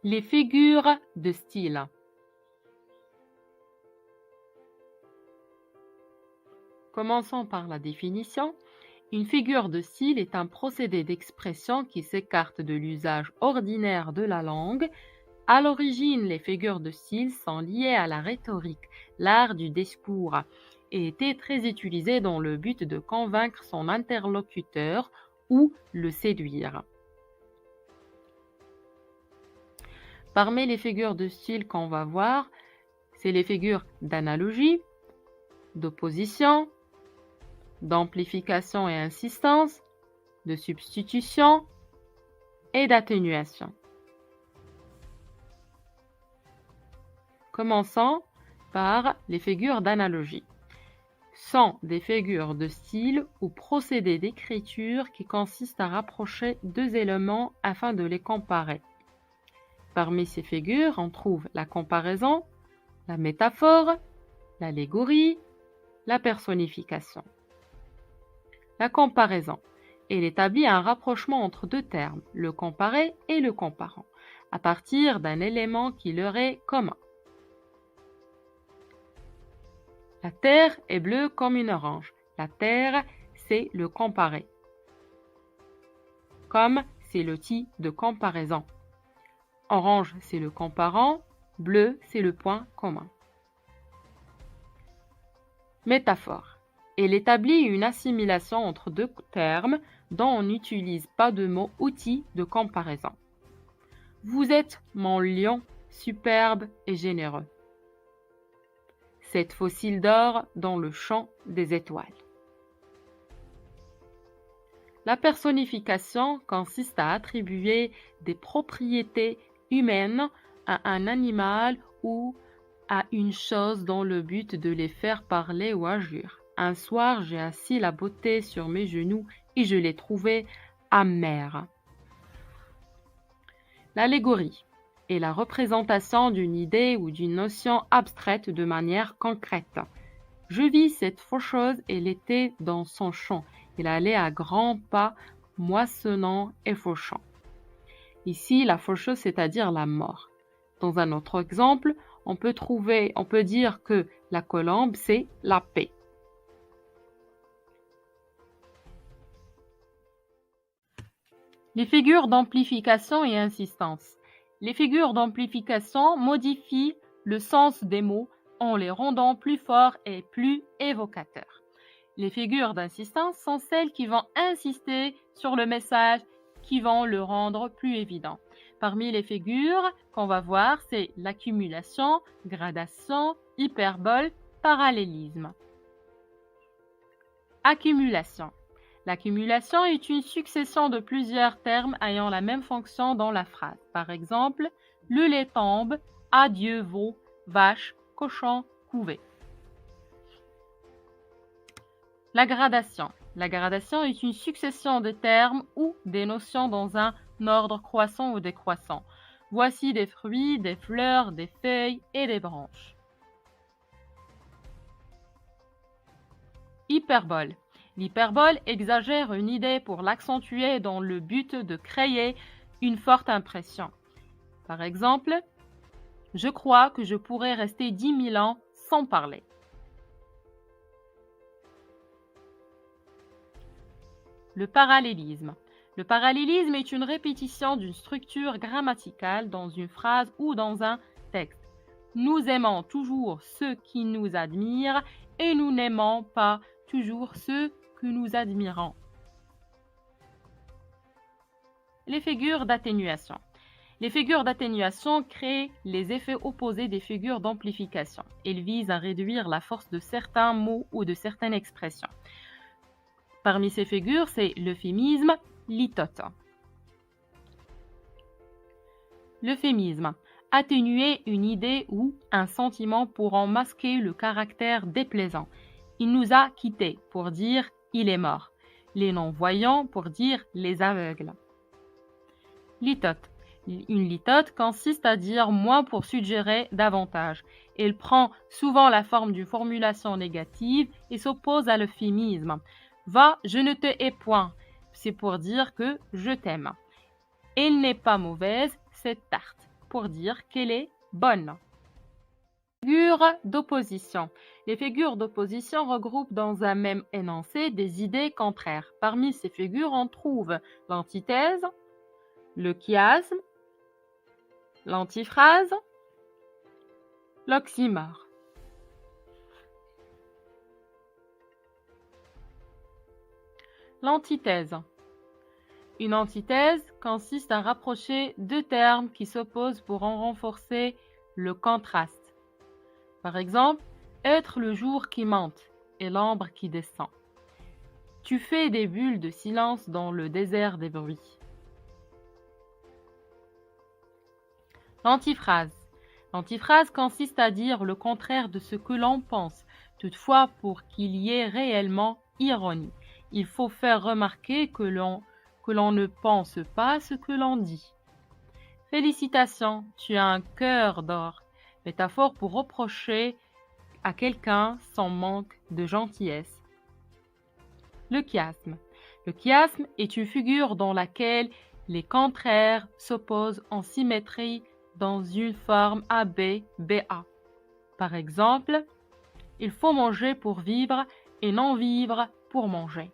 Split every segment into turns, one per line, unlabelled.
Les figures de style. Commençons par la définition. Une figure de style est un procédé d'expression qui s'écarte de l'usage ordinaire de la langue. À l'origine, les figures de style sont liées à la rhétorique, l'art du discours, et étaient très utilisées dans le but de convaincre son interlocuteur ou le séduire. Parmi les figures de style qu'on va voir, c'est les figures d'analogie, d'opposition, d'amplification et insistance, de substitution et d'atténuation. Commençons par les figures d'analogie. Sont des figures de style ou procédés d'écriture qui consistent à rapprocher deux éléments afin de les comparer. Parmi ces figures, on trouve la comparaison, la métaphore, l'allégorie, la personnification. La comparaison. Elle établit un rapprochement entre deux termes, le comparé et le comparant, à partir d'un élément qui leur est commun. La terre est bleue comme une orange. La terre, c'est le comparé. Comme, c'est l'outil de comparaison. Orange, c'est le comparant. Bleu, c'est le point commun. Métaphore. Elle établit une assimilation entre deux termes dont on n'utilise pas de mot outil de comparaison. Vous êtes mon lion, superbe et généreux. Cette fossile d'or dans le champ des étoiles. La personnification consiste à attribuer des propriétés humaines à un animal ou à une chose dans le but de les faire parler ou agir. Un soir, j'ai assis la beauté sur mes genoux et je l'ai trouvée amère. L'allégorie est la représentation d'une idée ou d'une notion abstraite de manière concrète. Je vis cette faucheuse, elle était dans son champ. Elle allait à grands pas, moissonnant et fauchant. Ici, la faucheuse, c'est-à-dire la mort. Dans un autre exemple, on peut dire que la colombe, c'est la paix. Les figures d'amplification et insistance. Les figures d'amplification modifient le sens des mots en les rendant plus forts et plus évocateurs. Les figures d'insistance sont celles qui vont insister sur le message, qui vont le rendre plus évident. Parmi les figures qu'on va voir, c'est l'accumulation, gradation, hyperbole, parallélisme. Accumulation. L'accumulation est une succession de plusieurs termes ayant la même fonction dans la phrase. Par exemple, le lait tombe, adieu veau, vache, cochon, couvé. La gradation. La gradation est une succession de termes ou des notions dans un ordre croissant ou décroissant. Voici des fruits, des fleurs, des feuilles et des branches. Hyperbole. L'hyperbole exagère une idée pour l'accentuer dans le but de créer une forte impression. Par exemple, je crois que je pourrais rester 10 000 ans sans parler. Le parallélisme. Le parallélisme est une répétition d'une structure grammaticale dans une phrase ou dans un texte. Nous aimons toujours ceux qui nous admirent et nous n'aimons pas toujours ceux que nous admirons. Les figures d'atténuation. Les figures d'atténuation créent les effets opposés des figures d'amplification. Elles visent à réduire la force de certains mots ou de certaines expressions. Parmi ces figures, c'est l'euphémisme, litote. L'euphémisme. Atténuer une idée ou un sentiment pour en masquer le caractère déplaisant. Il nous a quittés pour dire il est mort. Les non-voyants pour dire les aveugles. Litote. Une litote consiste à dire moins pour suggérer davantage. Elle prend souvent la forme d'une formulation négative et s'oppose à l'euphémisme. Va, je ne te hais point. C'est pour dire que je t'aime. Elle n'est pas mauvaise, cette tarte. pour dire qu'elle est bonne. Figures d'opposition. Les figures d'opposition regroupent dans un même énoncé des idées contraires. Parmi ces figures, on trouve l'antithèse, le chiasme, l'antiphrase, l'oxymore. L'antithèse. Une antithèse consiste à rapprocher deux termes qui s'opposent pour en renforcer le contraste. Par exemple, être le jour qui monte et l'ombre qui descend. Tu fais des bulles de silence dans le désert des bruits. L'antiphrase. L'antiphrase consiste à dire le contraire de ce que l'on pense. Toutefois, pour qu'il y ait réellement ironie, il faut faire remarquer que l'on ne pense pas ce que l'on dit. Félicitations, tu as un cœur d'or. Métaphore pour reprocher à quelqu'un son manque de gentillesse. Le chiasme. Le chiasme est une figure dans laquelle les contraires s'opposent en symétrie dans une forme AB, BA. Par exemple, il faut manger pour vivre et non vivre pour manger.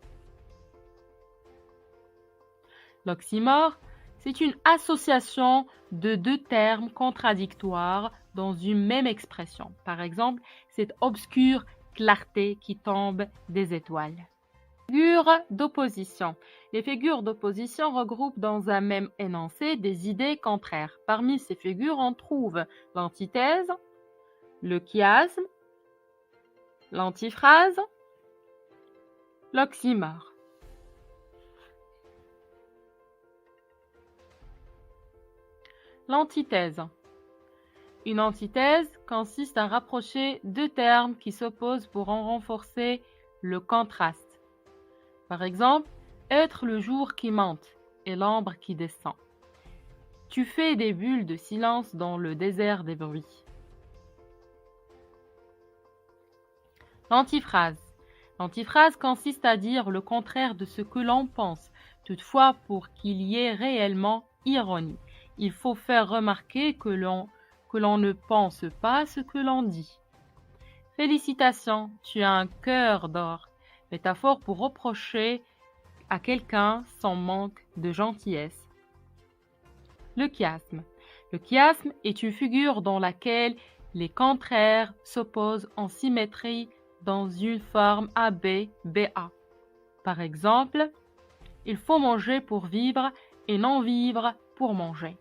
L'oxymore, c'est une association de deux termes contradictoires dans une même expression. Par exemple, cette obscure clarté qui tombe des étoiles. Figures d'opposition. Les figures d'opposition regroupent dans un même énoncé des idées contraires. Parmi ces figures, on trouve l'antithèse, le chiasme, l'antiphrase, l'oxymore. L'antithèse. Une antithèse consiste à rapprocher deux termes qui s'opposent pour en renforcer le contraste. Par exemple, être le jour qui monte et l'ombre qui descend. Tu fais des bulles de silence dans le désert des bruits. L'antiphrase. L'antiphrase consiste à dire le contraire de ce que l'on pense. Toutefois, pour qu'il y ait réellement ironie, il faut faire remarquer que l'on ne pense pas ce que l'on dit. Félicitations, tu as un cœur d'or. Métaphore pour reprocher à quelqu'un son manque de gentillesse. Le chiasme. Le chiasme est une figure dans laquelle les contraires s'opposent en symétrie dans une forme AB, BA. Par exemple, il faut manger pour vivre et non vivre pour manger.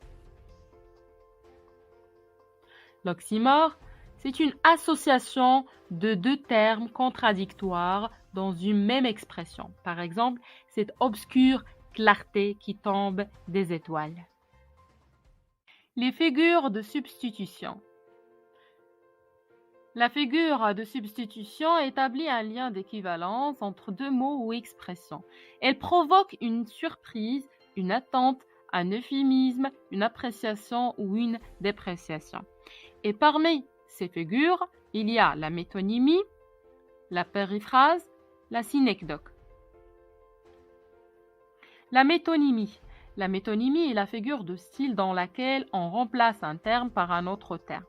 L'oxymore, c'est une association de deux termes contradictoires dans une même expression. Par exemple, cette obscure clarté qui tombe des étoiles. Les figures de substitution. La figure de substitution établit un lien d'équivalence entre deux mots ou expressions. Elle provoque une surprise, une attente, un euphémisme, une appréciation ou une dépréciation. Et parmi ces figures, il y a la métonymie, la périphrase, la synecdoque. La métonymie. La métonymie est la figure de style dans laquelle on remplace un terme par un autre terme,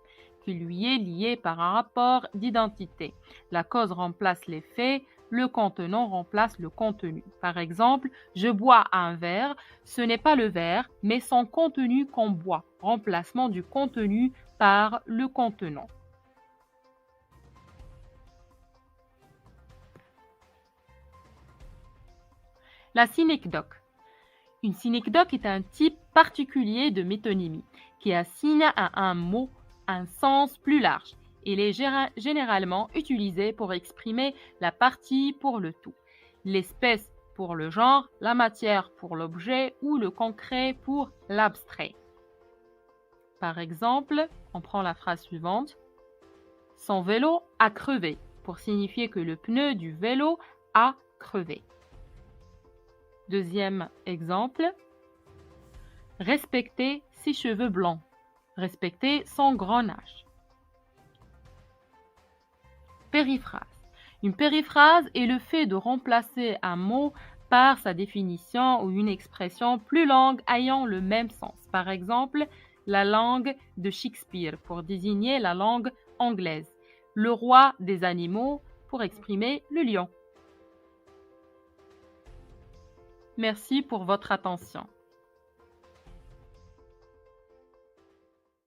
qui lui est lié par un rapport d'identité. La cause remplace l'effet, le contenant remplace le contenu. Par exemple, je bois un verre, ce n'est pas le verre, mais son contenu qu'on boit. Remplacement du contenu par le contenant. La synecdoque. Une synecdoque est un type particulier de métonymie qui assigne à un mot un sens plus large. Il est généralement utilisé pour exprimer la partie pour le tout, l'espèce pour le genre, la matière pour l'objet ou le concret pour l'abstrait. Par exemple, on prend la phrase suivante. Son vélo a crevé, pour signifier que le pneu du vélo a crevé. Deuxième exemple. Respecter ses cheveux blancs. Respecter son grand âge. Périphrase. Une périphrase est le fait de remplacer un mot par sa définition ou une expression plus longue ayant le même sens. Par exemple, la langue de Shakespeare pour désigner la langue anglaise. Le roi des animaux pour exprimer le lion. Merci pour votre attention.